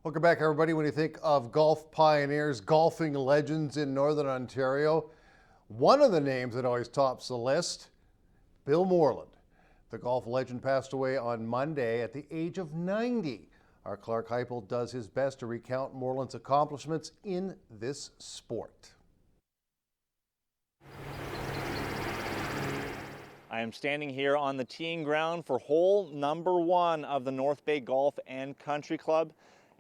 Welcome back, everybody. When you think of golf pioneers, golfing legends in Northern Ontario, one of the names that always tops the list, Bill Morland. The golf legend passed away on Monday at the age of 90. Our Clark Heipel does his best to recount Morland's accomplishments in this sport. I am standing here on the teeing ground for hole number 1 of the North Bay Golf and Country Club.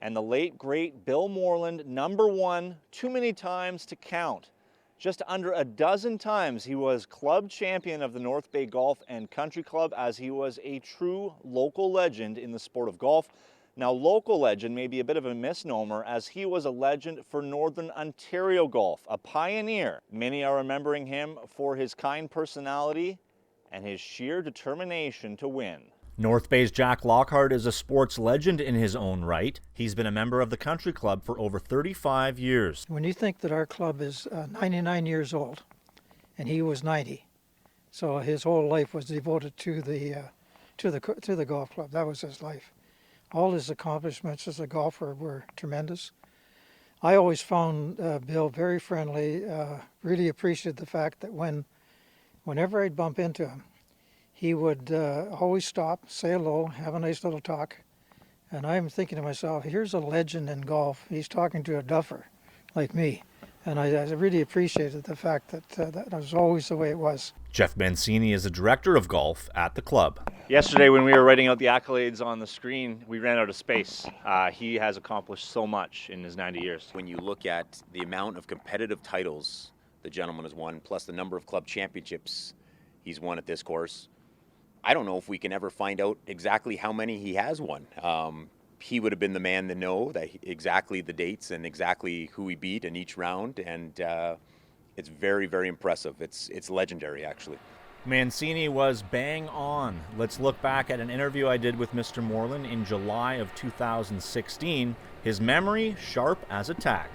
And the late, great Bill Morland, number 1, too many times to count. Just under a dozen times he was club champion of the North Bay Golf and Country Club, as he was a true local legend in the sport of golf. Now, local legend may be a bit of a misnomer, as he was a legend for Northern Ontario golf, a pioneer. Many are remembering him for his kind personality and his sheer determination to win. North Bay's Jack Lockhart is a sports legend in his own right. He's been a member of the Country Club for over 35 years. When you think that our club is 99 years old, and he was 90, so his whole life was devoted to the golf club. That was his life. All his accomplishments as a golfer were tremendous. I always found Bill very friendly. Really appreciated the fact that whenever I'd bump into him, he would always stop, say hello, have a nice little talk. And I'm thinking to myself, here's a legend in golf. He's talking to a duffer like me. And I really appreciated the fact that that was always the way it was. Jeff Mancini is the director of golf at the club. Yesterday, when we were writing out the accolades on the screen, we ran out of space. He has accomplished so much in his 90 years. When you look at the amount of competitive titles the gentleman has won, plus the number of club championships he's won at this course, I don't know if we can ever find out exactly how many he has won. He would have been the man to know that exactly the dates and exactly who he beat in each round, and it's very, very impressive. It's legendary, actually. Mancini was bang on. Let's look back at an interview I did with Mr. Morland in July of 2016. His memory sharp as a tack.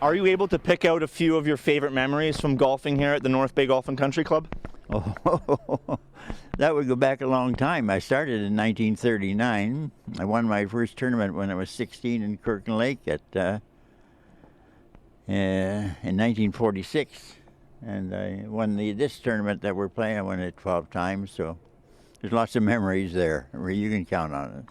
Are you able to pick out a few of your favorite memories from golfing here at the North Bay Golf and Country Club? Oh, that would go back a long time. I started in 1939. I won my first tournament when I was 16 in Kirkland Lake in 1946. And I won this tournament that we're playing. I won it 12 times, so there's lots of memories there. You can count on it.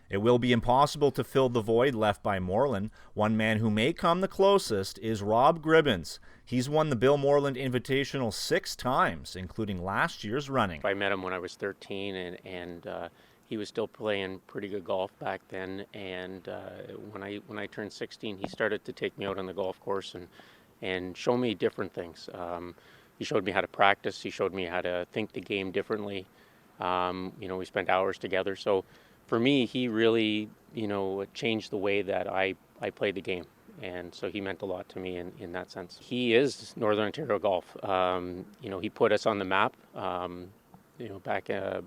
It will be impossible to fill the void left by Morland. One man who may come the closest is Rob Gribbins. He's won the Bill Morland Invitational 6 times, including last year's running. I met him when I was 13, and he was still playing pretty good golf back then. And when I turned 16, he started to take me out on the golf course and show me different things. He showed me how to practice. He showed me how to think the game differently. We spent hours together. So for me, he really, changed the way that I played the game. And so he meant a lot to me in that sense. He is Northern Ontario golf. He put us on the map, back in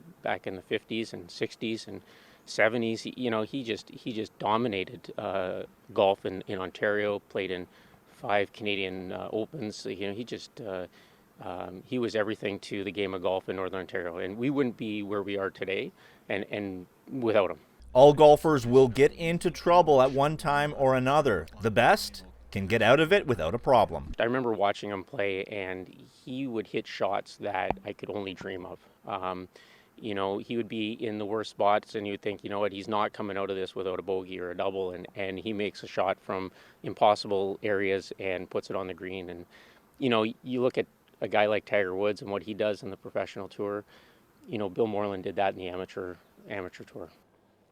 the 50s and 60s and 70s. He just dominated golf in Ontario, played in 5 Canadian Opens. He was everything to the game of golf in Northern Ontario. And we wouldn't be where we are today and without him. All golfers will get into trouble at one time or another. The best can get out of it without a problem. I remember watching him play, and he would hit shots that I could only dream of. He would be in the worst spots, and you'd think, he's not coming out of this without a bogey or a double, and he makes a shot from impossible areas and puts it on the green. And, you look at a guy like Tiger Woods and what he does in the professional tour. Bill Morland did that in the amateur tour.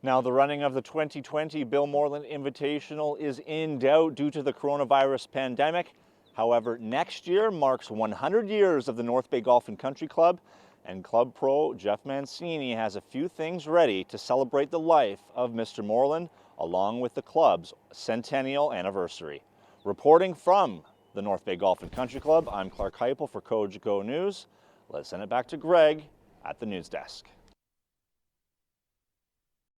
Now, the running of the 2020 Bill Morland Invitational is in doubt due to the coronavirus pandemic. However, next year marks 100 years of the North Bay Golf and Country Club, and Club Pro Jeff Mancini has a few things ready to celebrate the life of Mr. Morland, along with the club's centennial anniversary. Reporting from the North Bay Golf and Country Club, I'm Clark Heipel for Cogeco News. Let's send it back to Greg at the news desk.